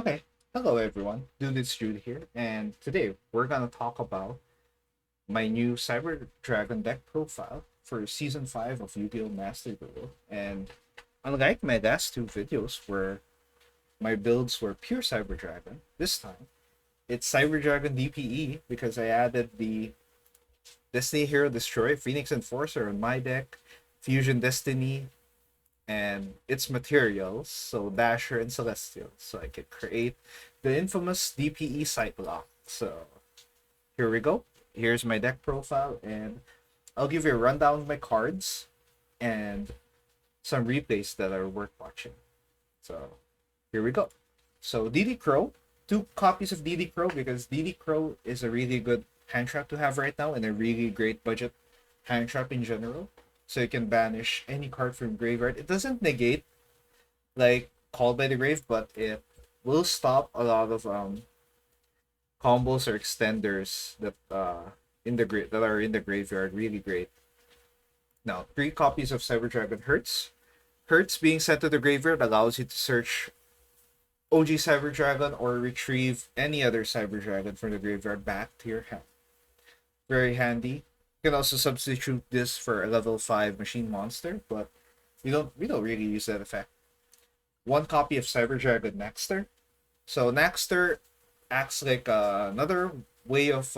Okay, hello everyone. Dude, it's Jude here, and today we're gonna talk about my new Cyber Dragon deck profile for Season 5 of Yu-Gi-Oh! Master Duel. And unlike my last two videos where my builds were pure Cyber Dragon, this time it's Cyber Dragon DPE because I added the Destiny Hero Destroy, Phoenix Enforcer on my deck, Fusion Destiny, and its materials, so Dasher and Celestial, so I could create the infamous DPE Scythe Lock. So here we go. Here's my deck profile, and I'll give you a rundown of my cards and some replays that are worth watching. So here we go. So DD Crow, two copies of DD Crow because DD Crow is a really good hand trap to have right now and a really great budget hand trap in general. So you can banish any card from graveyard. It doesn't negate like Called by the Grave, but it will stop a lot of combos or extenders that that are in the graveyard. Really great. Now, three copies of Cyber Dragon Hurts. Hurts being sent to the graveyard allows you to search OG Cyber Dragon or retrieve any other Cyber Dragon from the graveyard back to your hand. Very handy. You can also substitute this for a level 5 machine monster, but we don't really use that effect. One copy of Cyber Dragon Naxter. So Naxter acts like another way of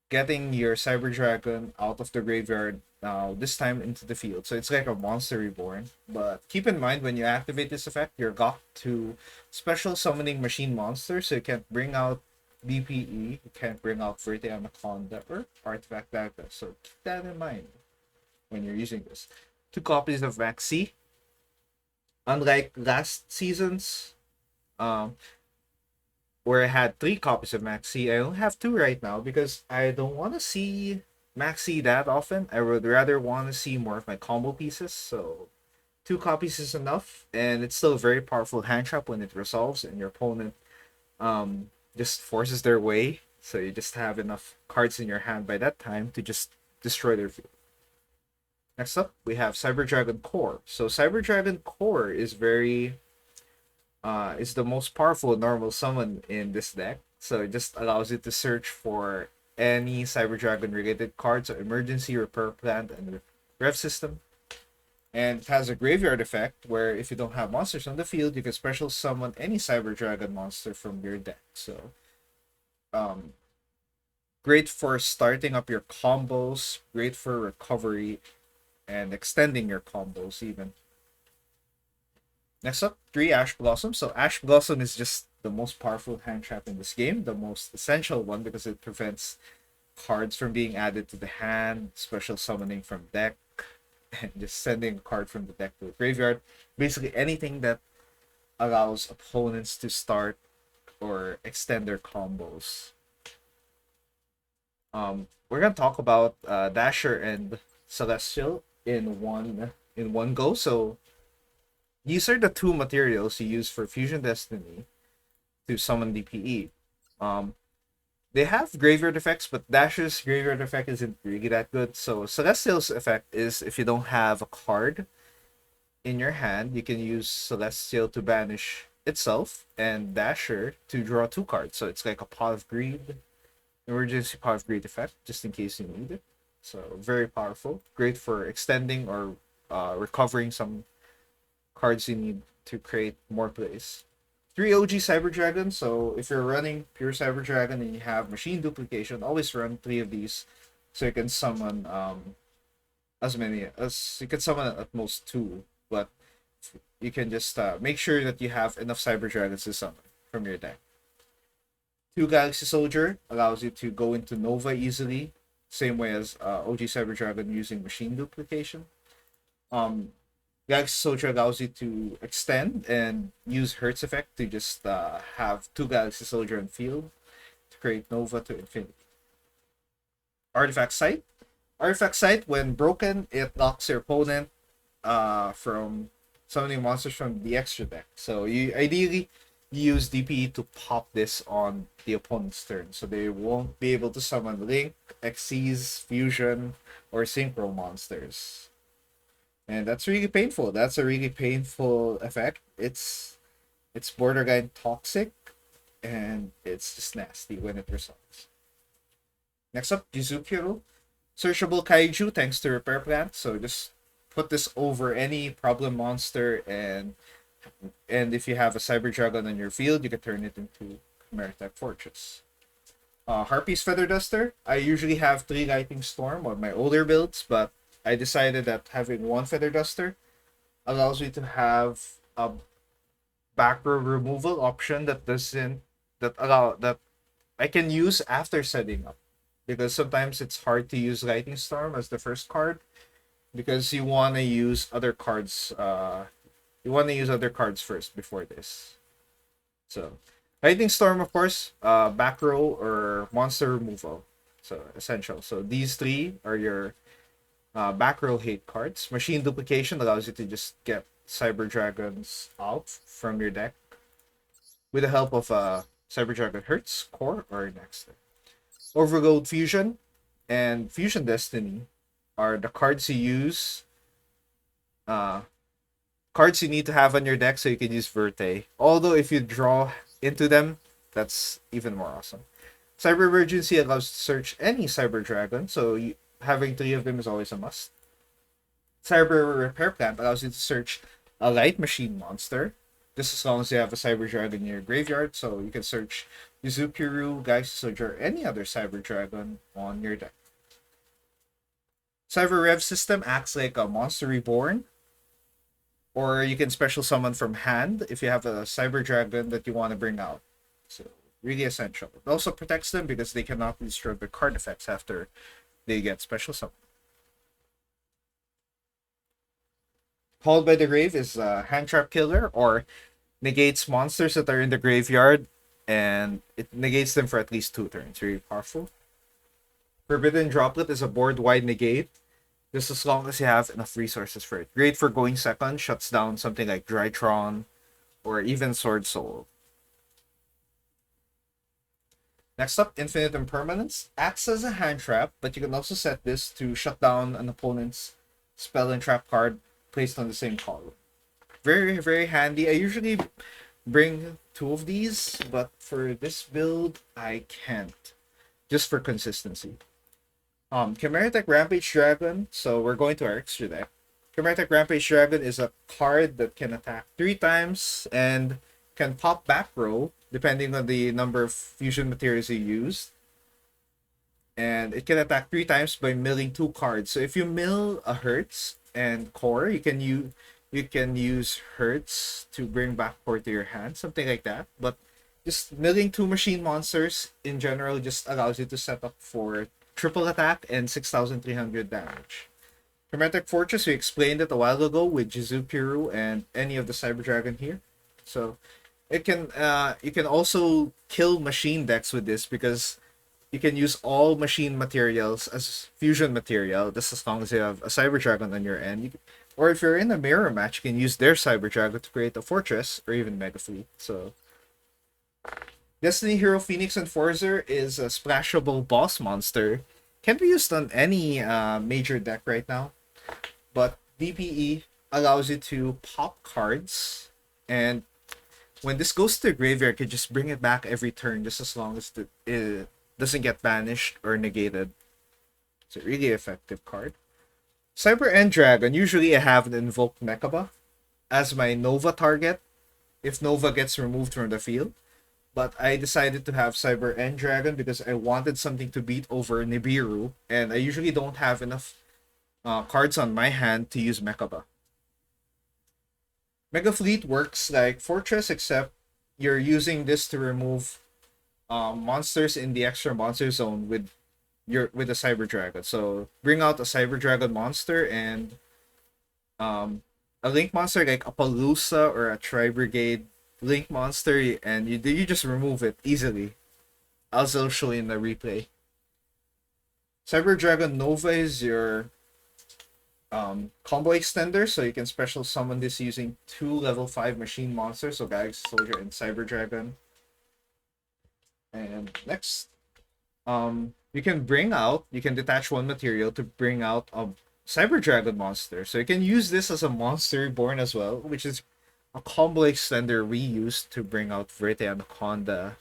getting your Cyber Dragon out of the graveyard now, this time into the field. So it's like a monster reborn. But keep in mind when you activate this effect, you're got to special summoning machine monsters, so you can't bring out DPE, you can't bring out Verte Anaconda or Artifact Dagda. So keep that in mind when you're using this. Two copies of Maxi. Unlike last season's, um, where I had three copies of Maxi, I only have two right now because I don't want to see Maxi that often. I would rather want to see more of my combo pieces. So two copies is enough, and it's still a very powerful hand trap when it resolves and your opponent just forces their way. So you just have enough cards in your hand by that time to just destroy their field. Next up, we have Cyber Dragon Core. So Cyber Dragon Core is the most powerful normal summon in this deck. So it just allows you to search for any Cyber Dragon related cards, so Emergency, Repair Plant, and Rev System. And it has a graveyard effect where if you don't have monsters on the field, you can special summon any Cyber Dragon monster from your deck. So um great for starting up your combos, great for recovery and extending your combos even. Next up, three Ash Blossom. So Ash Blossom is just the most powerful hand trap in this game, the most essential one because it prevents cards from being added to the hand, special summoning from deck, and just sending a card from the deck to the graveyard. Basically anything that allows opponents to start or extend their combos. We're gonna talk about Dasher and Celestial in one go. So these are the two materials you use for Fusion Destiny to summon DPE. Um, they have graveyard effects, but Dasher's graveyard effect isn't really that good. So Celestial's effect is if you don't have a card in your hand, you can use Celestial to banish itself and Dasher to draw two cards. So it's like a Pot of Greed, emergency Pot of Greed effect, just in case you need it. So very powerful, great for extending or recovering some cards you need to create more plays. Three OG Cyber Dragon. So if you're running pure Cyber Dragon and you have machine duplication, always run three of these, so you can summon as many as you can summon at most two. But you can just make sure that you have enough Cyber Dragons to summon from your deck. Two Galaxy Soldier allows you to go into Nova easily, same way as OG Cyber Dragon using machine duplication. Um, Galaxy Soldier allows you to extend and use Hertz effect to just have two Galaxy Soldier on field to create Nova to infinity. Artifact Sight. Artifact Sight, when broken, it knocks your opponent from summoning monsters from the extra deck. So you ideally use DPE to pop this on the opponent's turn, so they won't be able to summon Link, Xyz, Fusion, or Synchro monsters. And that's really painful. That's a really painful effect. It's It's borderline toxic, and it's just nasty when it resolves. Next up, Jizukiro. Searchable Kaiju thanks to Repair Plant. So just put this over any problem monster, and if you have a Cyber Dragon on your field, you can turn it into Chimera Fortress. Harpy's Feather Duster. I usually have 3 Lightning Storm on my older builds, but I decided that having 1 Feather Duster allows me to have a back row removal option that I can use after setting up. Because sometimes it's hard to use Lightning Storm as the first card because you want to use other cards. You want to use other cards first before this. So, Lightning Storm, of course, back row or monster removal. So essential. So these 3 are your back row hate cards. Machine Duplication allows you to just get Cyber Dragons out from your deck with the help of Cyber Dragon Hertz, Core, or Next. Overload Fusion and Fusion Destiny are the cards you use. Cards you need to have on your deck so you can use Verte. Although if you draw into them, that's even more awesome. Cyber Emergency allows you to search any Cyber Dragon, so having 3 of them is always a must. Cyber Repair Plant allows you to search a light machine monster, just as long as you have a Cyber Dragon in your graveyard, so you can search Yuzukuru, Geist, or any other Cyber Dragon on your deck. Cyber Rev System acts like a Monster Reborn, or you can special summon from hand if you have a Cyber Dragon that you want to bring out. So, really essential. It also protects them because they cannot be destroyed by card effects after they get special summon. Called by the Grave is a hand trap killer, or negates monsters that are in the graveyard, and it negates them for at least 2 turns. Very powerful. Forbidden Droplet is a board-wide negate, just as long as you have enough resources for it. Great for going second, shuts down something like Drytron, or even Sword Soul. Next up, Infinite Impermanence. Acts as a hand trap, but you can also set this to shut down an opponent's spell and trap card placed on the same column. Very, very handy. I usually bring 2 of these, but for this build, I can't. Just for consistency. Chimera Rampage Dragon. So we're going to our extra deck. Chimera Rampage Dragon is a card that can attack 3 times and can pop back row depending on the number of fusion materials you use. And it can attack 3 times by milling 2 cards. So if you mill a Hertz and Core, you can use Hertz to bring back Core to your hand, something like that. But just milling 2 machine monsters in general just allows you to set up for triple attack and 6,300 damage. Hermetic Fortress, we explained it a while ago with Jizukiru and any of the Cyber Dragon here. So it can you can also kill machine decks with this because you can use all machine materials as fusion material just as long as you have a Cyber Dragon on your end. Or if you're in a mirror match, you can use their Cyber Dragon to create a fortress or even Mega Fleet. So Destiny Hero Phoenix Enforcer is a splashable boss monster. Can't be used on any major deck right now. But DPE allows you to pop cards, and when this goes to the graveyard, you can just bring it back every turn just as long as it doesn't get banished or negated. It's a really effective card. Cyber End Dragon, usually I have an Invoked Mechaba as my Nova target if Nova gets removed from the field. But I decided to have Cyber End Dragon because I wanted something to beat over Nibiru, and I usually don't have enough cards on my hand to use Mechaba. Mega Fleet works like Fortress, except you're using this to remove monsters in the extra monster zone with a Cyber Dragon. So bring out a Cyber Dragon monster and a Link monster like a Palooza or a Tri-Brigade Link monster, and you just remove it easily. I'll show you in the replay. Cyber Dragon Nova is your combo extender, so you can special summon this using 2 level 5 machine monsters, so Galaxy Soldier and Cyber Dragon. And next, you can detach 1 material to bring out a Cyber Dragon monster. So you can use this as a monster reborn as well, which is a combo extender reused to bring out Verte Anaconda.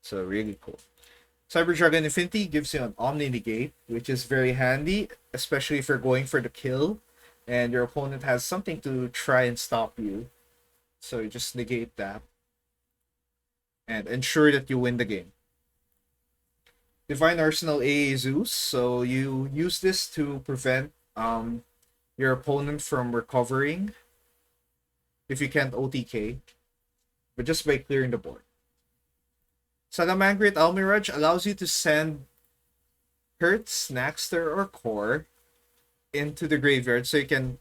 So really cool. Cyber Dragon Infinity gives you an Omni Negate, which is very handy, especially if you're going for the kill and your opponent has something to try and stop you. So you just negate that and ensure that you win the game. Divine Arsenal AA Zeus, so you use this to prevent your opponent from recovering if you can't OTK, but just by clearing the board. Salamangreat Almirage allows you to send Hertz, Naxter, or Core into the graveyard so you can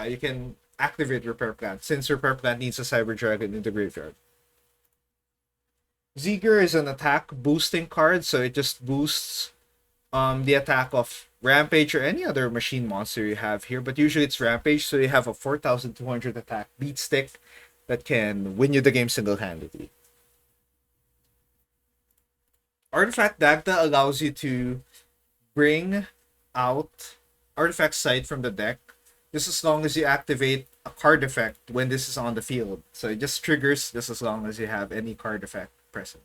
you can activate Repair Plant since Repair Plant needs a Cyber Dragon in the graveyard. Zeger is an attack boosting card, so it just boosts the attack of Rampage or any other machine monster you have here, but usually it's Rampage, so you have a 4,200 attack beat stick that can win you the game single-handedly. Artifact Dagda allows you to bring out Artifact Scythe from the deck just as long as you activate a card effect when this is on the field. So it just triggers just as long as you have any card effect present.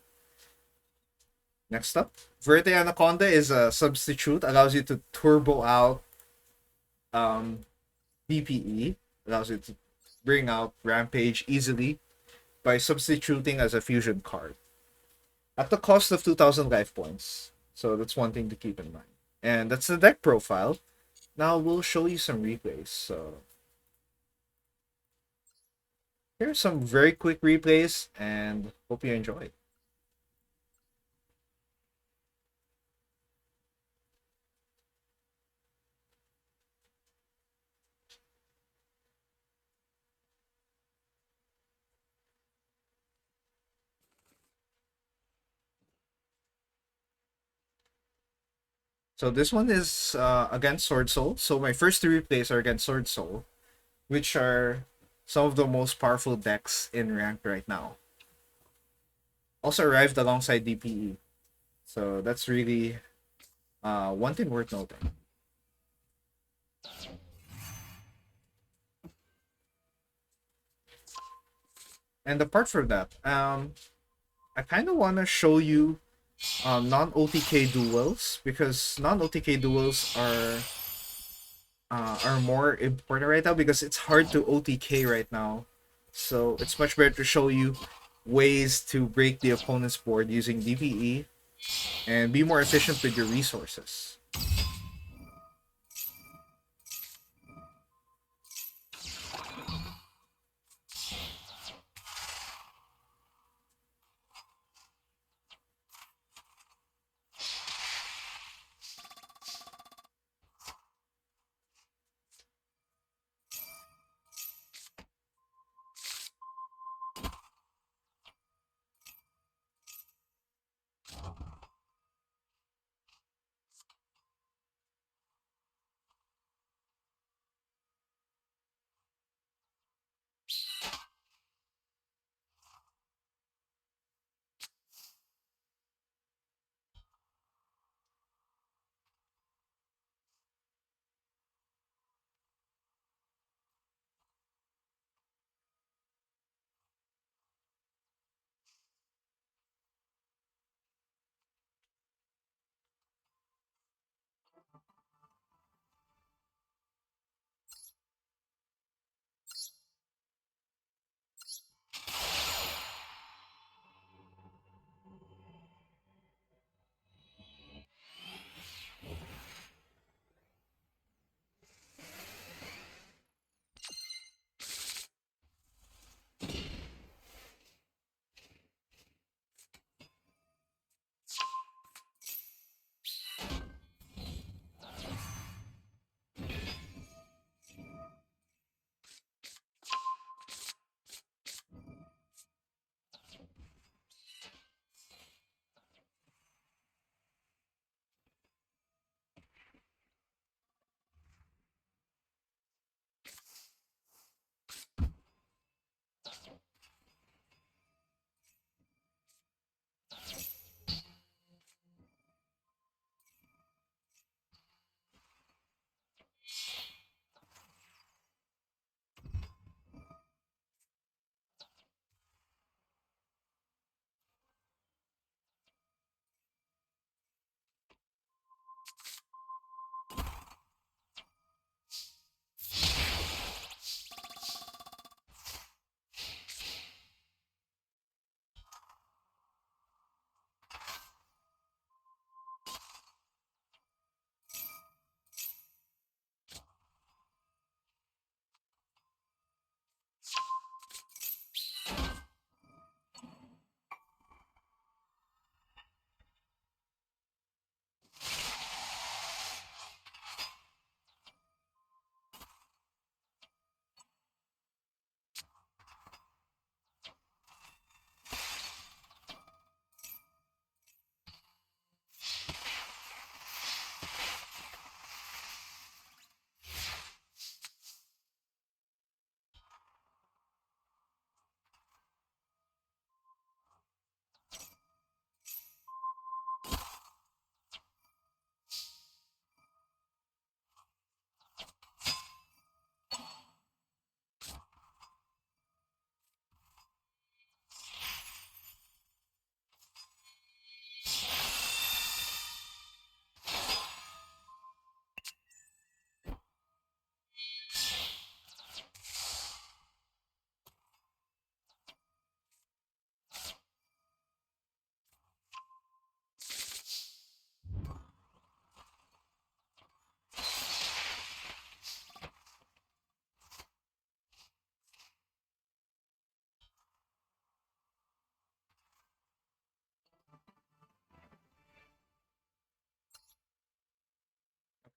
Next up, Verte Anaconda is a substitute, allows you to turbo out DPE, allows you to bring out Rampage easily by substituting as a fusion card at the cost of 2,000 life points. So that's one thing to keep in mind. And that's the deck profile. Now we'll show you some replays. So here's some very quick replays and hope you enjoy. So this one is against Sword Soul. So my first three replays are against Sword Soul, which are some of the most powerful decks in ranked right now. Also arrived alongside DPE. So that's really one thing worth noting. And apart from that, I kind of want to show you non-OTK duels because non-OTK duels are more important right now because it's hard to OTK right now. So it's much better to show you ways to break the opponent's board using DPE and be more efficient with your resources.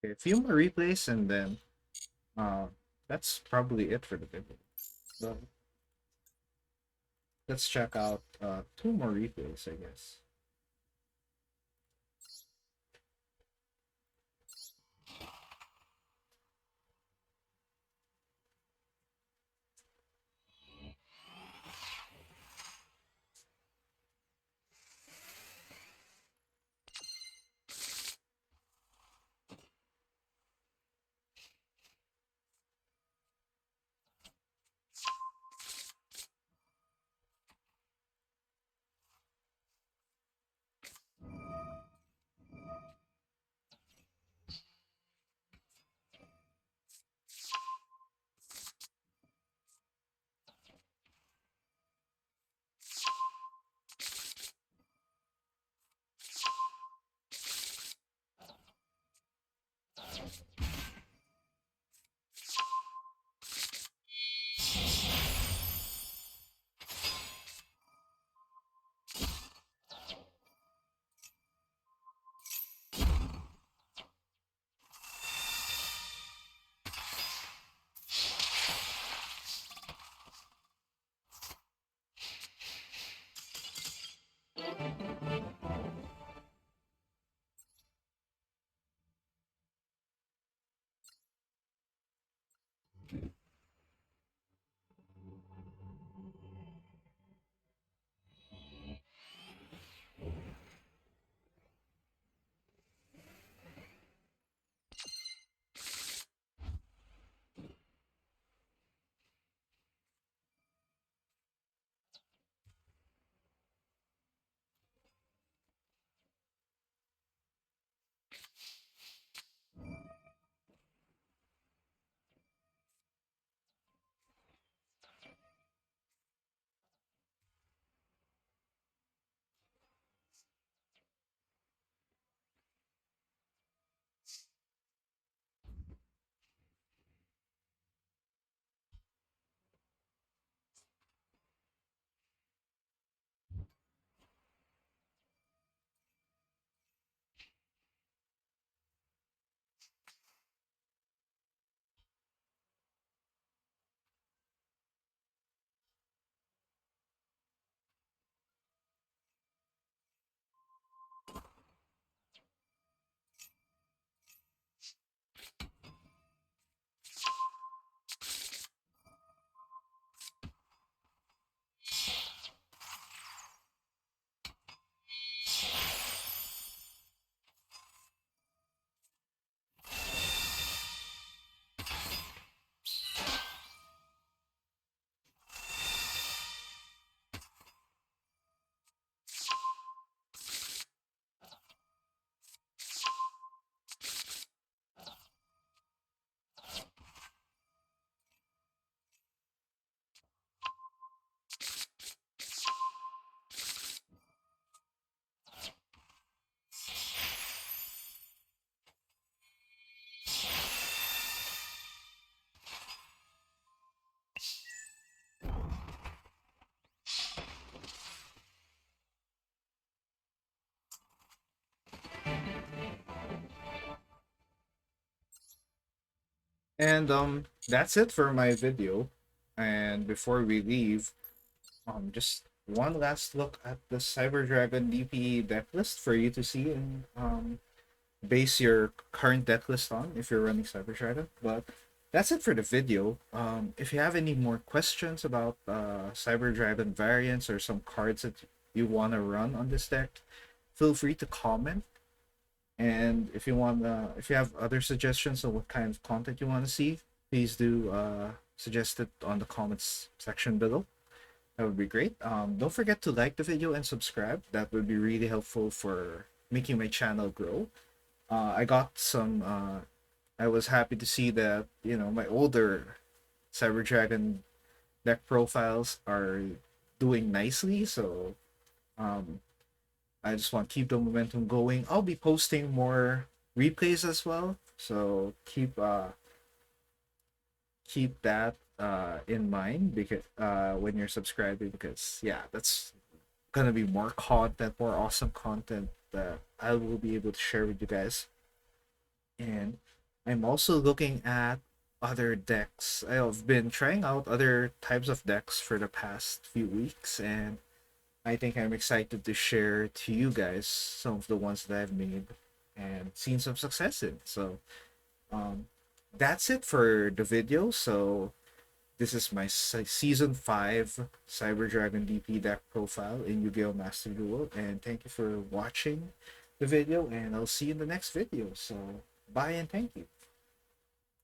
Okay, a few more replays, and then uh, that's probably it for the video. But let's check out two more replays, I guess. And that's it for my video. And before we leave, just one last look at the Cyber Dragon DPE deck list for you to see and base your current deck list on if you're running Cyber Dragon. But that's it for the video. If you have any more questions about Cyber Dragon variants or some cards that you want to run on this deck, feel free to comment. And if you have other suggestions on what kind of content you want to see, please do suggest it on the comments section below. That would be great. Don't forget to like the video and subscribe. That would be really helpful for making my channel grow. I got some. I was happy to see that my older Cyber Dragon deck profiles are doing nicely. So um, I just want to keep the momentum going. I'll be posting more replays as well. So keep that in mind because when you're subscribing, because yeah, that's gonna be more content, more awesome content that I will be able to share with you guys. And I'm also looking at other decks. I've been trying out other types of decks for the past few weeks, and I think I'm excited to share to you guys some of the ones that I've made and seen some success in. So, um, that's it for the video. So, this is my season 5 Cyber Dragon DP deck profile in Yu-Gi-Oh! Master Duel, and thank you for watching the video, and I'll see you in the next video. So, bye and thank you.